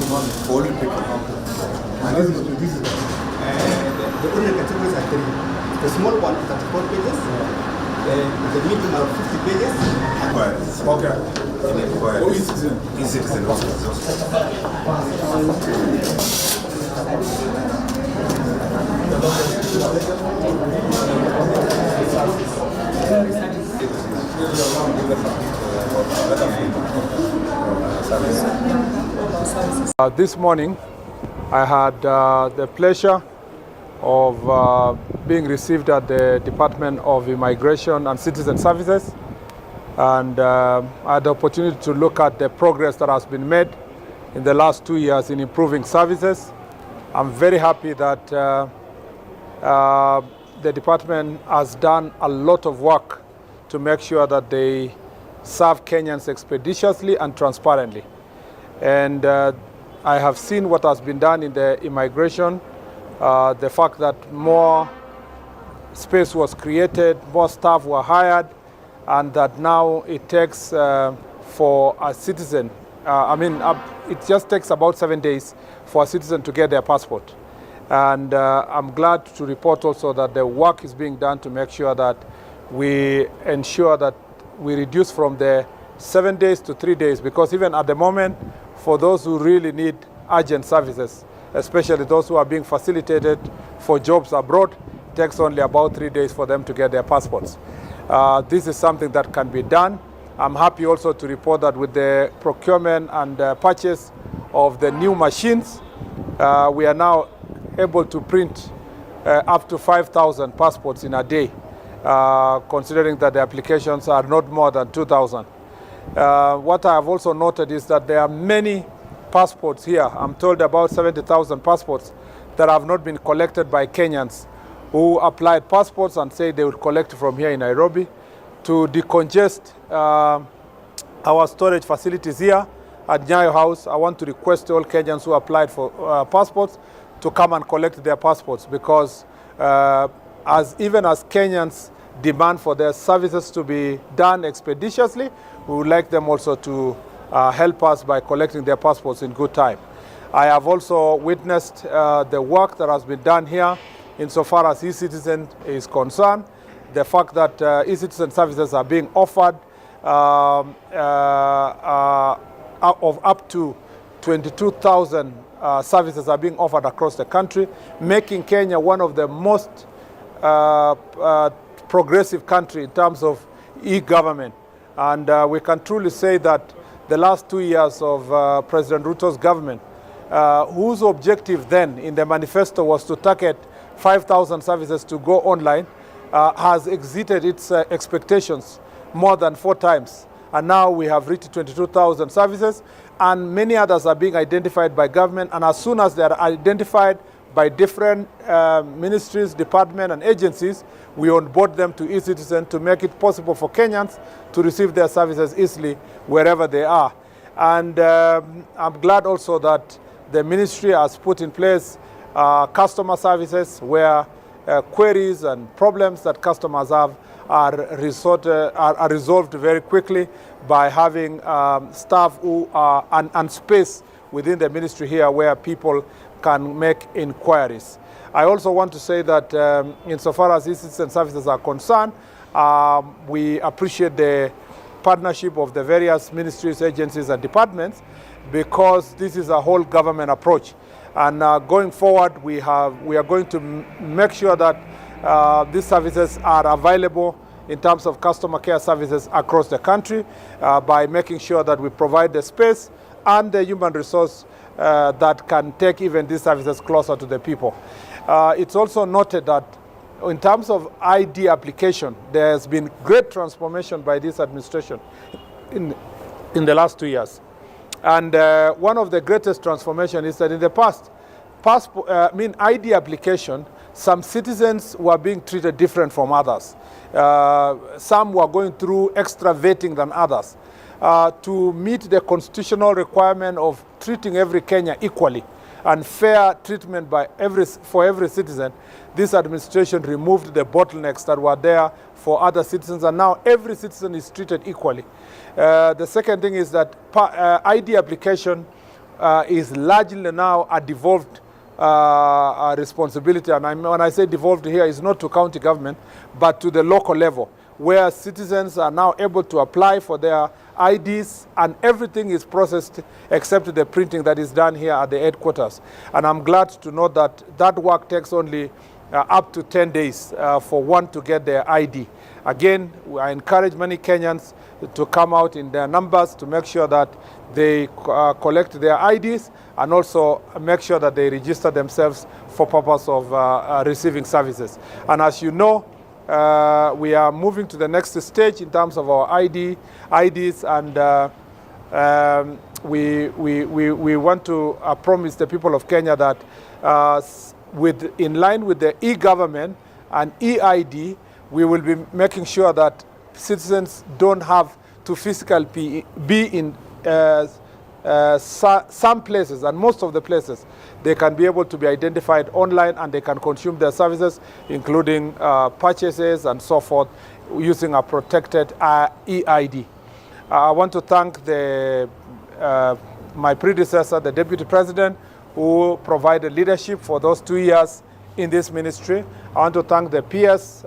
For only people. And this is the only categories are 3. The small one is 34 pages. The medium are 50 pages. Okay. Oh, e-citizen also. This morning, I had the pleasure of being received at the Department of Immigration and Citizen Services, and I had the opportunity to look at the progress that has been made in the last 2 years in improving services. I'm very happy that the department has done a lot of work to make sure that they serve Kenyans expeditiously and transparently. And I have seen what has been done in the immigration, the fact that more space was created, more staff were hired, and that now it takes for a citizen, it just takes about 7 days for a citizen to get their passport. And I'm glad to report also that the work is being done to make sure that we ensure that we reduce from the 7 days to 3 days, because even at the moment, for those who really need urgent services, especially those who are being facilitated for jobs abroad, it takes only about 3 days for them to get their passports. This is something that can be done. I'm happy also to report that with the procurement and purchase of the new machines, we are now able to print up to 5,000 passports in a day, considering that the applications are not more than 2,000. What I have also noted is that there are many passports here. I'm told about 70,000 passports that have not been collected by Kenyans who applied passports and say they would collect from here in Nairobi. To decongest our storage facilities here at Nyayo House, I want to request all Kenyans who applied for passports to come and collect their passports, because even as Kenyans demand for their services to be done expeditiously, we would like them also to help us by collecting their passports in good time. I have also witnessed the work that has been done here insofar as e-citizen is concerned. The fact that e-citizen services are being offered of up to 22,000 services are being offered across the country, making Kenya one of the most progressive country in terms of e-government. And we can truly say that the last 2 years of President Ruto's government, whose objective then in the manifesto was to target 5,000 services to go online, has exceeded its expectations more than 4 times. And now we have reached 22,000 services, and many others are being identified by government. And as soon as they are identified by different ministries, departments, and agencies, we onboard them to e-citizen to make it possible for Kenyans to receive their services easily wherever they are. And I'm glad also that the ministry has put in place customer services where queries and problems that customers have are resolved very quickly by having staff who are and space within the ministry here where people can make inquiries. I also want to say that insofar as e-citizen services are concerned, we appreciate the partnership of the various ministries, agencies, and departments, because this is a whole government approach. And going forward, we are going to make sure that these services are available in terms of customer care services across the country by making sure that we provide the space and the human resource that can take even these services closer to the people. It's also noted that in terms of ID application, there has been great transformation by this administration in the last 2 years. And one of the greatest transformation is that in the past, ID application, some citizens were being treated different from others. Some were going through extra vetting than others. To meet the constitutional requirement of treating every Kenyan equally and fair treatment for every citizen, this administration removed the bottlenecks that were there for other citizens, and now every citizen is treated equally. The second thing is that ID application is largely now a devolved responsibility. And when I say devolved here, it's not to county government, but to the local level, where citizens are now able to apply for their IDs, and everything is processed except the printing that is done here at the headquarters. And I'm glad to know that that work takes only up to 10 days for one to get their ID. Again, I encourage many Kenyans to come out in their numbers to make sure that they collect their IDs, and also make sure that they register themselves for purpose of receiving services. And as you know, we are moving to the next stage in terms of our IDs, and we want to promise the people of Kenya that in line with the e-government and e-ID, we will be making sure that citizens don't have to physically be in some places, and most of the places they can be able to be identified online, and they can consume their services, including purchases and so forth, using a protected e-ID. I want to thank my predecessor, the Deputy President, who provided leadership for those 2 years in this ministry. I want to thank the PS,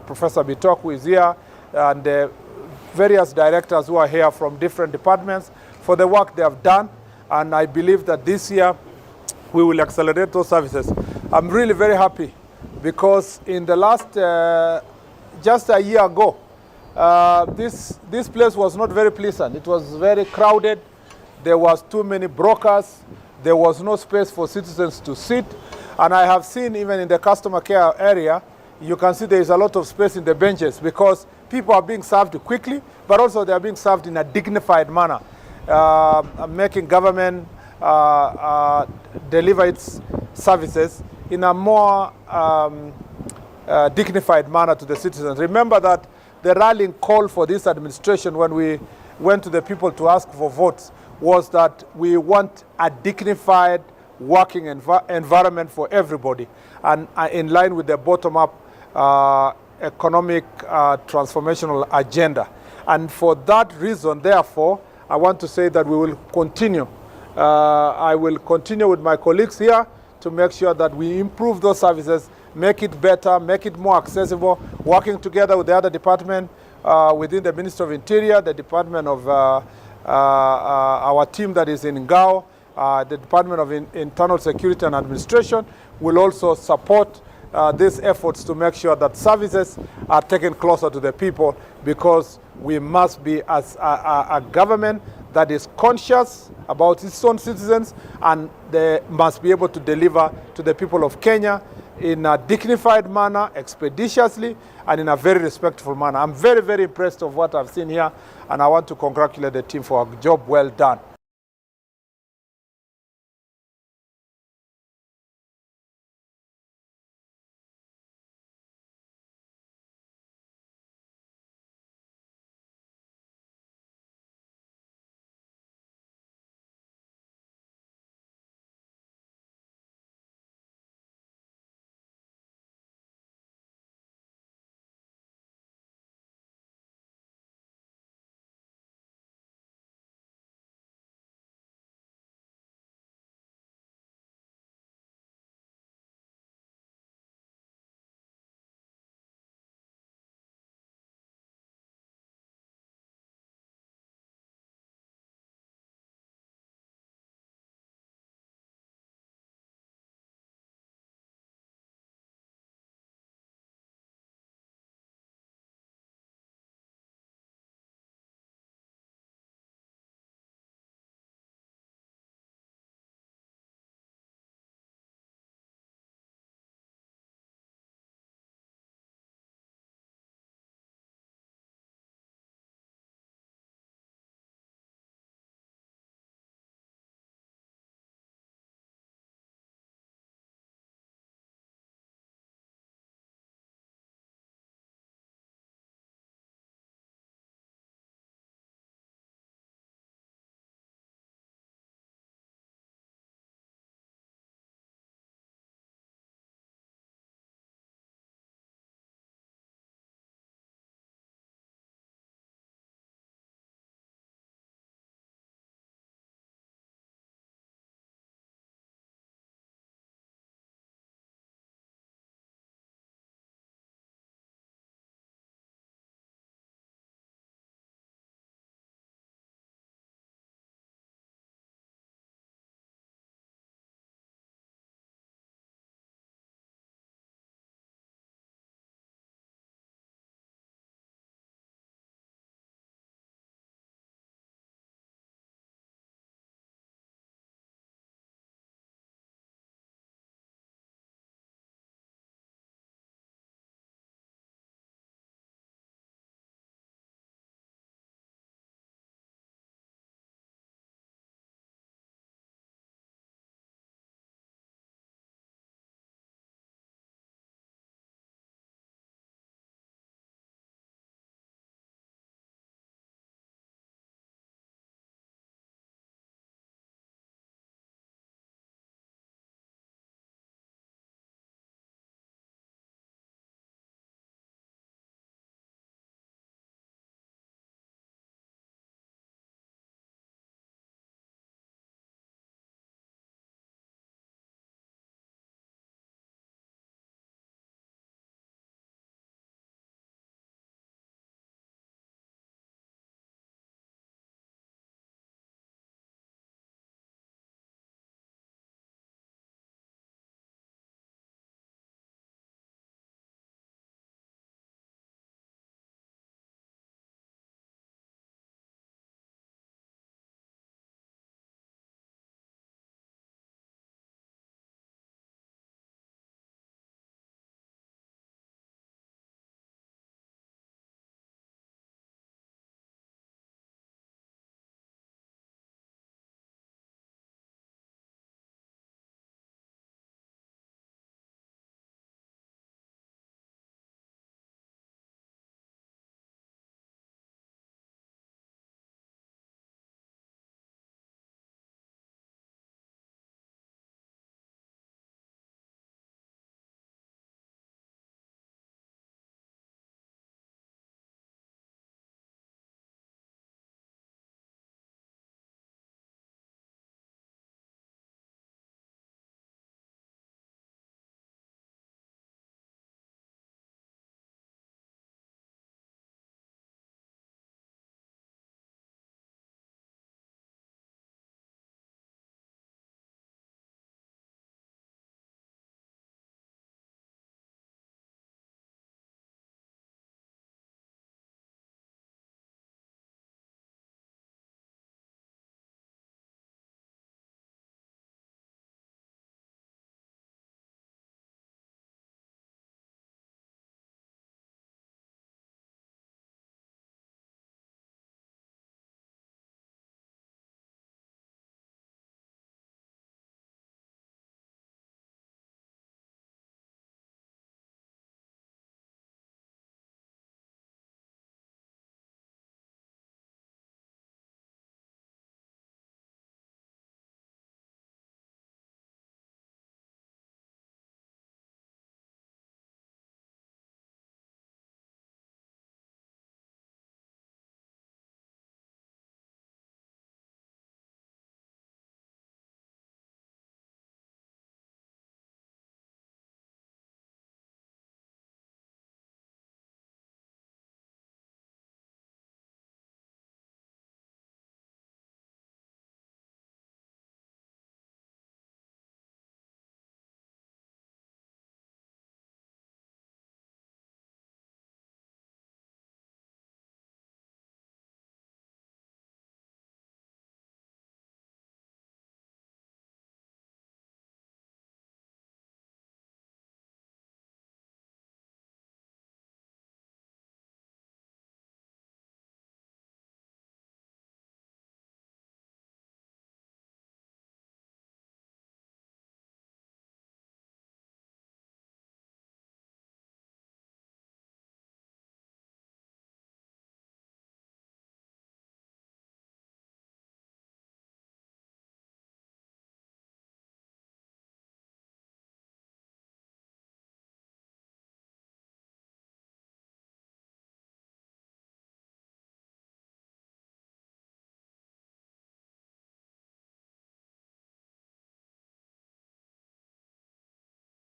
Professor Bitok, who is here, and the various directors who are here from different departments for the work they have done. And I believe that this year we will accelerate those services. I'm really very happy because in the last, just a year ago, this place was not very pleasant. It was very crowded. There was too many brokers. There was no space for citizens to sit. And I have seen even in the customer care area, you can see there is a lot of space in the benches because people are being served quickly, but also they are being served in a dignified manner, making government deliver its services in a more dignified manner to the citizens. Remember that the rallying call for this administration when we went to the people to ask for votes was that we want a dignified working environment for everybody, and in line with the bottom-up economic transformational agenda. And for that reason, therefore, I want to say that we will continue. I will continue with my colleagues here to make sure that we improve those services, make it better, make it more accessible, working together with the other department within the Ministry of Interior, the Department of our team that is in Ngao, the Department of Internal Security and Administration will also support these efforts to make sure that services are taken closer to the people, because we must be as a government that is conscious about its own citizens, and they must be able to deliver to the people of Kenya in a dignified manner, expeditiously, and in a very respectful manner. I'm very, very impressed of what I've seen here, and I want to congratulate the team for a job well done.